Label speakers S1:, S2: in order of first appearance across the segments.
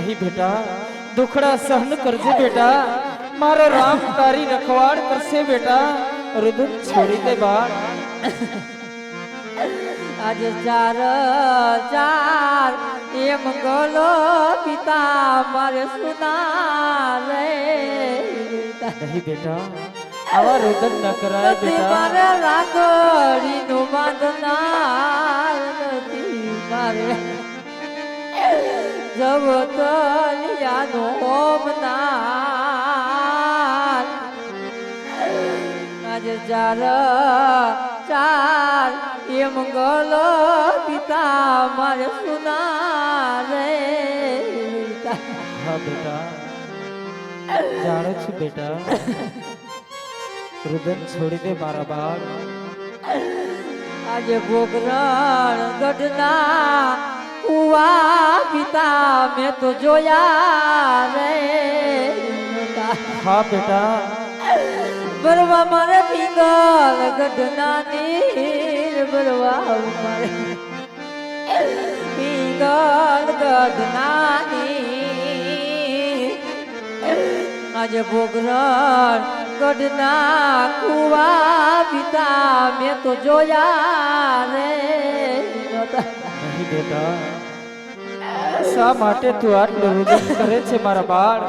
S1: नहीं बेटा दुखड़ा सहन करजे बेटा मारो राम तारी रखवाड़ करसे बेटा रुदन छोड़ी दे बार
S2: आज चार चार ये मंगलो पिता मारे सुना रे
S1: नहीं बेटा आवा रुदन न कराए बेटा
S2: मारे रागड़ी नु बांधना मारे जब तो लिया नो होमना आज चार चार ये मंगलो पिता मारे सुना रे
S1: हाँ बेटा जानो छु बेटा रुदन छोड़ी दे मारा बाल
S2: आज बोगरण गढ़ना हुआ पिता मैं तो जोया रे
S1: हाँ बेटा
S2: बरवा मारे पिंगल गढ़ना नीर बरवा मारे पिंगल गढ़ना नीर आज बोगरण गढ़ना कुआ पिता मैं तो जोया रे
S1: नहीं बेटा શા માટે તું આટલું રુદન કરે છે મારા બાળ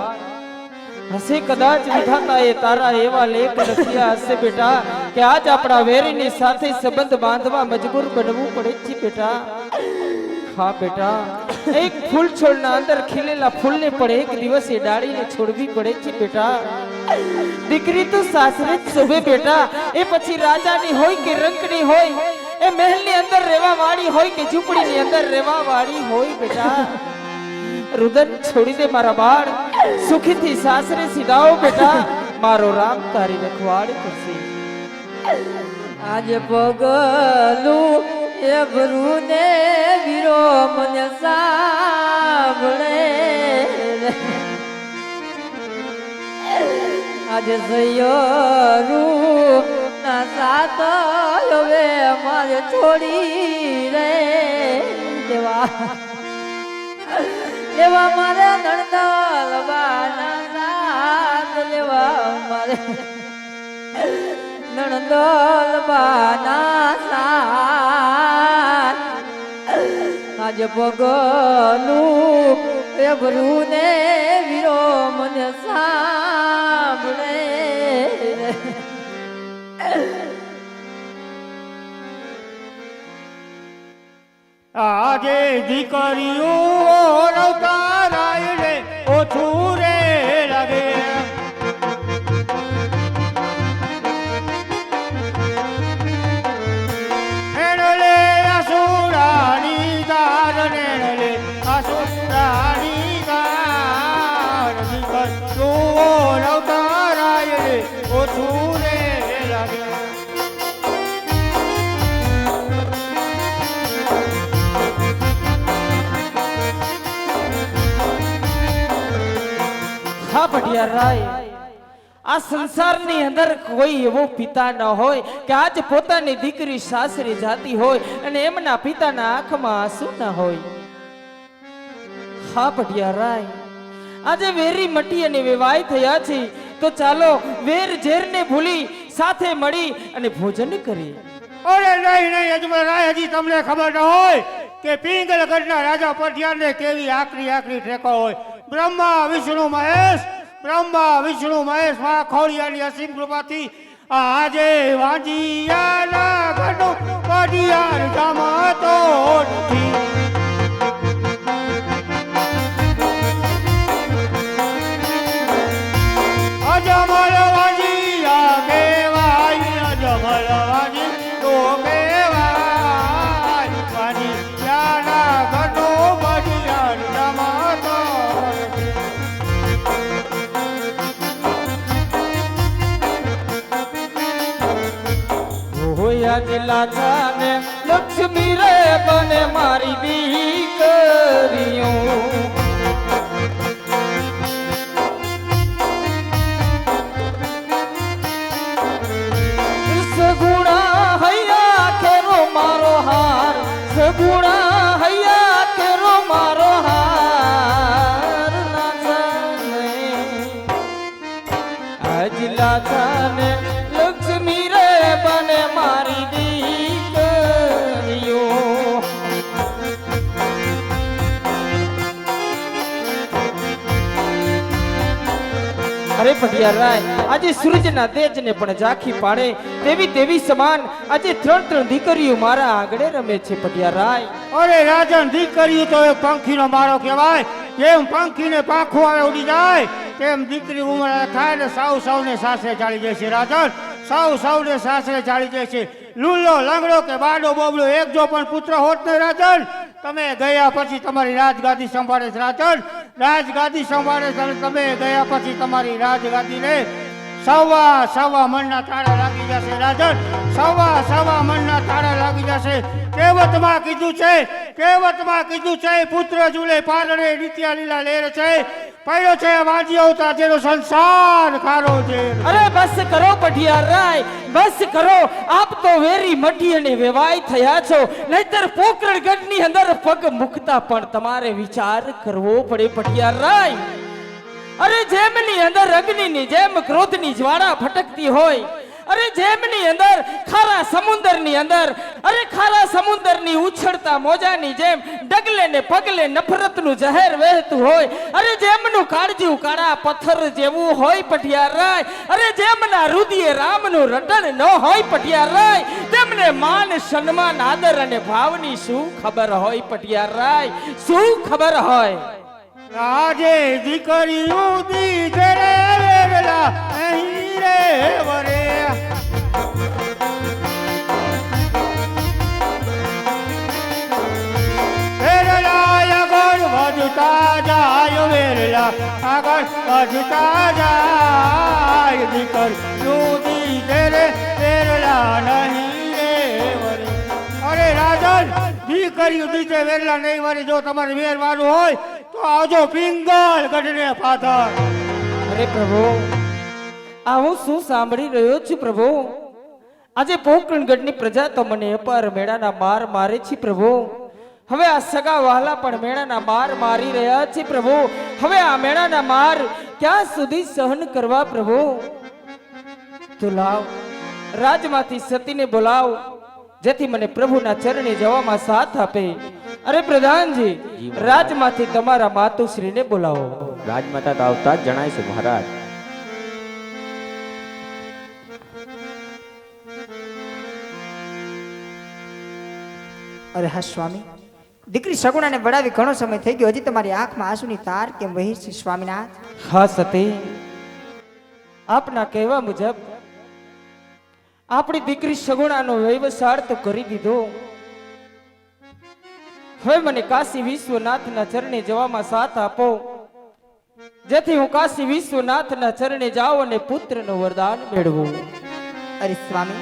S1: હશે કદાચ વિધાતાએ તારા એવા લેખ લખ્યા હશે બેટા કે આજ આપણા વેરીની સાથે સંબંધ બાંધવા મજબૂર બનવું પડે છે બેટા હા બેટા એક ફૂલ છોડના અંદર ખીલેલા ફૂલને પણ એક દિવસે ડાળીને છોડવી પડે છે બેટા દીકરી તો સાસરે જ શોભે બેટા એ પછી રાજાની હોય કે રંકની હોય ए महल ने अंदर रेवा वाड़ी होय के झूपड़ी ने अंदर रेवा वाड़ी होय बेटा रुदन छोड़ी दे मारा बाड़ सुखी थी सासरे सिधाओ बेटा मारो राम तारी रखवाड़ करसे
S2: आज पगलू ए बरू ने वीरो मन साबळे आज सयोरू ना साथ वे मारे छोड़ी रे देवा देवा मारे नंदल बाना साथ लेवा मारे नंदल बाना साथ आज पगलू ए बरू ने वीरो मन साबळे
S3: આજે દીકરીઓ રવતારાય રે ઓછું રે લાગે એણલે આસુરાની દાર નેણલે આસુરાની દાર દીકરીઓ રવતારાય રે ઓછું રે લાગે
S1: હા ભટિયા રાય આ સંસારની અંદર કોઈ એવો પિતા ન હોય કે આજ પોતાની દીકરી સાસરે જાતી હોય અને એમના પિતાના આંખમાં આંસુ ન હોય હા ભટિયા રાય આજે વેરી મટી અને વેવાય થયા છે તો ચાલો વેર ઝેરને ભૂલી સાથે મળી અને ભોજન કરીએ
S3: અરે નહીં નહીં અજમલ રાય હજી તમને ખબર ન હોય કે પિંગલગઢના રાજા પટિયારને કેવી આકરી આકરી ઠેકો હોય બ્રહ્મા વિષ્ણુ મહેશ માં ખોડિયાની અસીમ કૃપાથી આજે વાંજિયાના ઘરનું પટિયાર જમાતો નથી અજમલ વાંજિયા કેવાય અજમલ વાંજી તો કેવાય વાંજિયાના ઘરનું પટિયાર જમાતો
S1: હોયા દિલા જાને લક્ષ્મી રે બને મારી દીકરીઓ સગુણા હૈયા કેરો મારો હાર સગુણા હૈયા કેરો મારો હાર રાજાને લક્ષ્મી રે બને મારી દીકરીઓ. અરે પટિયારાય, આજે સૂરજના તેજને પણ ઝાંખી પાડે તેવી દેવી સમાન આજે ત્રણ ત્રણ દીકરીઓ મારા આંગણે રમે છે પટિયારાય.
S3: અરે રાજન, દીકરીઓ તો એક પંખીનો માળો કહેવાય. જેમ પંખીને પાંખું આવે ઉડી જાય, તેમ દીકરી ઉંમર થાય ને સૌને સાસરે ચાલી જાય છે રાજન. સૌને સાસરે ચાલી જાય છે. લુલ્લો લંગડો કે બાડો બોબડો એક જો પણ પુત્ર હોત ને રાજન, તમે ગયા પછી તમારી રાજગાદી સંભાળે છે રાજન. રાજગાદી સંભાળે છે અને તમે ગયા પછી તમારી રાજગાદીને સવા મણના તાળા લાગી જશે રાજન. સવા મણના તાળા લાગી જશે. કહેવતમાં કીધું છે પુત્ર ઝૂલે પાલણે નિત્યા લીલા લેર છે. પડ્યો છે વાજી અવતાર જેનો સંસાર ખારો છે.
S1: અરે બસ કરો પટિયારાય, બસ કરો. આપ તો વેરી મટી અને વેવાય થયા છો, નહીતર પોકરણગઢની અંદર પગ મૂકતા પણ તમારે વિચાર કરવો પડે પટિયારાય. અરે જેમની અંદર અગ્નિની જેમ ક્રોધની જ્વાળા ફટકતી હોય, અરે જેમની અંદર ખારા સમુદ્રની અંદર, અરે ખારા સમુદ્રની ઉછળતા મોજાની જેમ ડગલે ને પગલે નફરતનું જહેર વહેતું હોય, અરે જેમનું કાળજું કાળા પથ્થર જેવું હોય પટિયારાય, અરે જેમના હૃદયે રામનું રટણ ન હોય પટિયારાય, તેમને માન સન્માન આદર અને ભાવની શું ખબર હોય પટિયારાય, શું ખબર હોય?
S3: આજે દીકરીઓ દીધે રે વેલા અહીં રે વરે. વધતા જાય વેરલા, આગળ વધતા જાય દીકરીઓ દીધે રે વેરલા નહીં રે વરે. અરે રાજન, દીકરીઓ દીધે વેરલા નહીં વરે. જો તમારે વેરવાનું હોય તો આવજો પિંગલ ગઢને પાથર.
S1: અરે પ્રભુ, આ હું શું સાંભળી રહ્યો છું પ્રભુ? આજે પોકરણગઢની પ્રજા તો મને અપાર મેળાના માર મારે છે પ્રભુ. હવે આ સગા વહાલા પણ મેળાના માર મારી રહ્યા છે પ્રભુ. હવે આ મેળાના માર ક્યાં સુધી સહન કરવા પ્રભુ? તો લાવ, રાજમાંથી સતીને બોલાવ, જેથી મને પ્રભુના ચરણે જવામાં સાથ આપે. અરે પ્રધાનજી, રાજમાંથી તમારા માતુશ્રીને બોલાવો.
S4: રાજમાતા તો આવતા જ જણાય છે મહારાજ.
S2: અરે હા સ્વામી, દીકરી સગુણાને વડાવી ઘણો સમય થઈ ગયો, હજી તમારી આંખમાં આંસુની તાર કેમ વહી છે સ્વામીનાથ?
S1: હા સતી, આપના કહેવા મુજબ આપણી દીકરી સગુણાનો વ્યવસાય તો કરી દીધો. હવે મને કાશી વિશ્વનાથના ચરણે જવામાં સાથ આપો, જેથી હું કાશી વિશ્વનાથના ચરણે જાઉં અને પુત્રનું વરદાન મેળવું.
S2: અરે સ્વામી,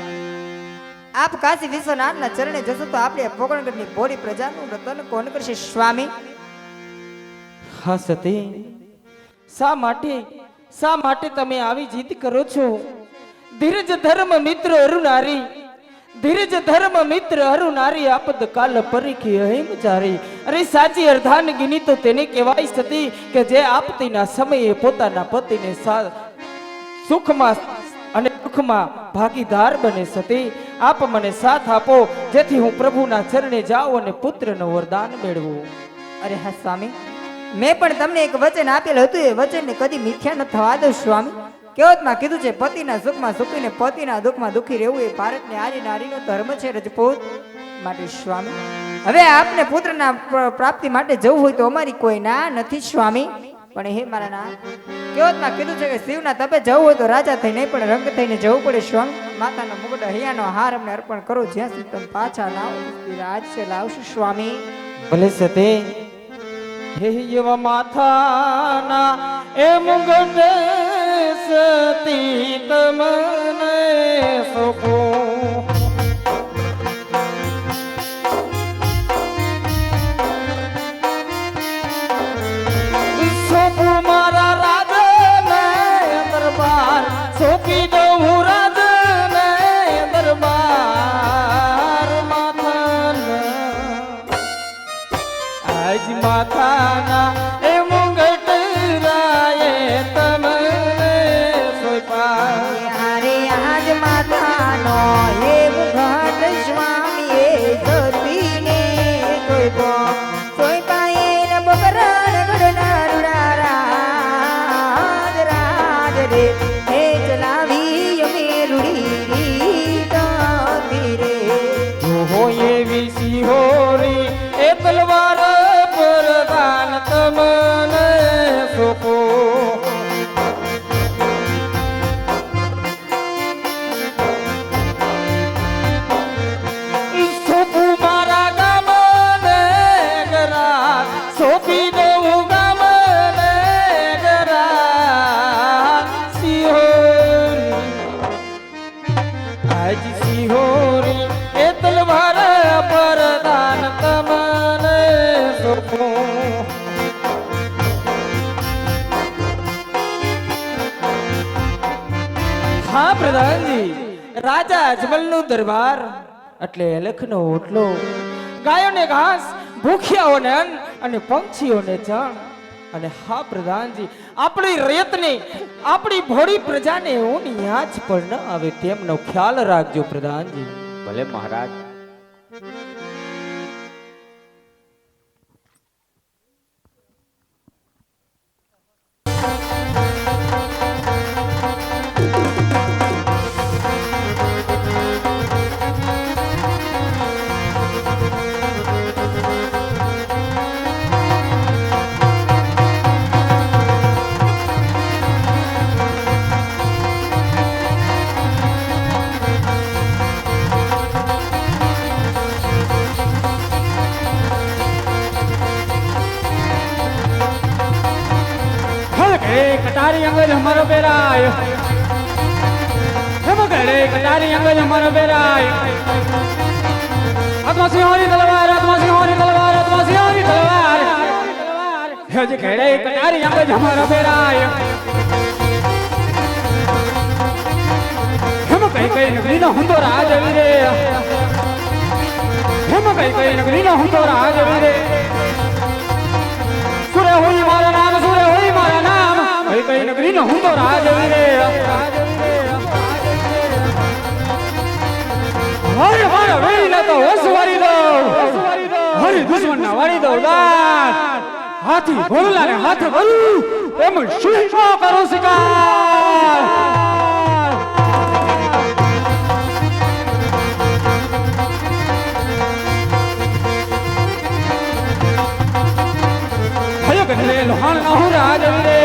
S2: આપ કાશી વિશ્વનાથના ચરણે જશો તો આપણે પોકરણગઢની ભોળી પ્રજાનું રતન કોણ કરશે સ્વામી?
S1: હા સતી, શા માટે તમે આવી જીદ કરો છો? ધીરજ ધર્મ મિત્ર અરુનારી, ધીરજ ધર્મ મિત્ર અરુનારી, આપદ કાલ પરીખી અહિમ ચારી. અરે સાચી અર્ધાંગીની તો તેને કહેવાય સતી કે જે આપતીના સમયે પોતાના પતિને સુખમાં અને દુઃખમાં ભાગીદાર બને. સતી, આપ મને સાથ આપો, જેથી હું પ્રભુના ચરણે જાઉં અને પુત્રનું વરદાન મેળવું.
S2: અરે હા સ્વામી, મેં પણ તમને એક વચન આપેલું હતું, એ વચનને કદી મિથ્યા ન થવા દો સ્વામી. કહેવતમાં કીધું છે, પતિના સુખમાં સુખીને પતિના દુઃખમાં દુઃખી રહેવું એ ભારતની આરી નારીનો ધર્મ છે રજપૂત. માટે સ્વામી, હવે આપને પુત્રના પ્રાપ્તિ માટે જવું હોય તો અમારી કોઈ ના નથી સ્વામી. પણ હે મારા ના, કહેવતમાં કીધું છે કે શિવના તપે જવું હોય તો રાજા થઈ નહીં પણ રંગ થઈને જવું પડે સ્વામી. માતાનો મુગટ હૈયાનો હાર અમને અર્પણ કરો, જ્યાં સુધી તમે પાછા લાવો રાજ છે લાવશું સ્વામી.
S1: ભલે સતી, હે એવા માથાના એ મુગટ સતી તમને સોપો. સોપું મારા રાજને દરબાર, સોપી દઉં રાજને દરબાર માથાના. આજ માથાના એ મુગટ રાયે તમને સોંપ્યા.
S2: માતાનો એવું ઘાટ સ્વામીએ ધરતીને કોઈ કોઈ પાયે બકરાણ ઘડના રાજ રાજ રે હે ચલાવી અમે રૂડી રે
S1: હો એવી સિહોરી એ તલવાર પ્રધાન તમને સોપો સોપું મારા ગામને ગરા સોપી દઉં ગામને ગરા સિહોરી આજ સિહોરી એ તલવાર પ્રધાન તમને સોપું હા પ્રધાનજી રાજા અજમલનું દરબાર એટલે એલખનો ઓટલો ગાયોને ઘાસ ભૂખ્યાઓને અન્ન અને પંક્ષીઓને ચણ અને હા પ્રધાનજી આપણી રેતને આપણી ભોળી પ્રજાને ઊની આંચ પર ન આવે તેમનો ખ્યાલ રાખજો પ્રધાનજી
S4: ભલે મહારાજ.
S1: कटारी अंगज हमारो बेराय हम गड़े कटारी अंगज हमारो बेराय आत्मा सिंहारी तलवार आत्मा सिंहारी तलवार आत्मा सिंहारी तलवार हज गड़े कटारी अंगज हमारो बेराय हम कई नगरी न हुंदो राज वीरे हम कई नगरी न हुंदो राज वीरे सूर्य होई मारा नाम सूर्य होई मारा नाम कई नगरी न हुंदो राज वीरे हरे हरे वेरी न तो वसवारी दो हरे दुश्मन ना वारी दो दान हाथी घोड़ला ने हाथ भरू एम सिंह करो शिकार गले लोहान ना हो राज वीरे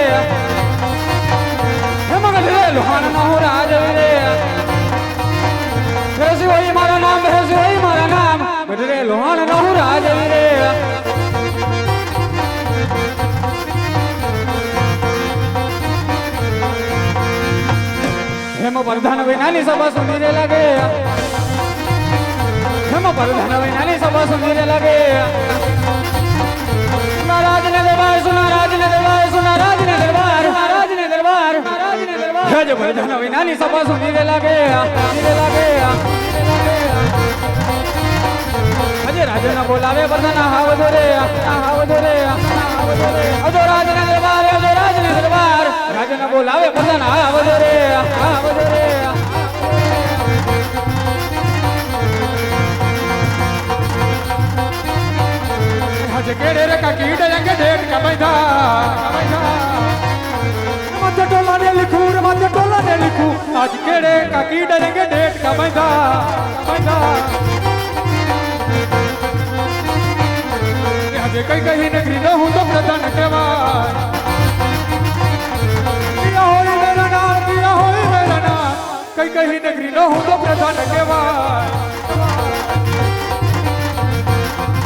S1: हम गले लोहान ना हो राज वीरे भेसी वही मारा नाम भेसी वही मारा नाम गले लोहान ना हो राज वीरे हेम प्रधान वैनानी सभा सुनीरे लगे हेम प्रधान वैनानी सभा सुनीरे लगे राज ने दरबार सुना राज ने दरबार सुना राज ने दरबार राज ने दरबार राज ने दरबार जज वर्धन विनानी सभा सुनीरे लगे अजय राज ने बोलावे वर्धन हावदोरे अजो राज ने दरबार राज ने बोलावे वर्धन हावदोरे आज केड़े रे का कीड़ रंग डेट का बैठा मत टोला ने लिखू आज केड़े का कीड़ रंग डेट का बैठा आज कहीं नगरी न हूं तो प्रधान केवार किया होई मेरा नाम कहीं नगरी न हूं तो प्रधान केवार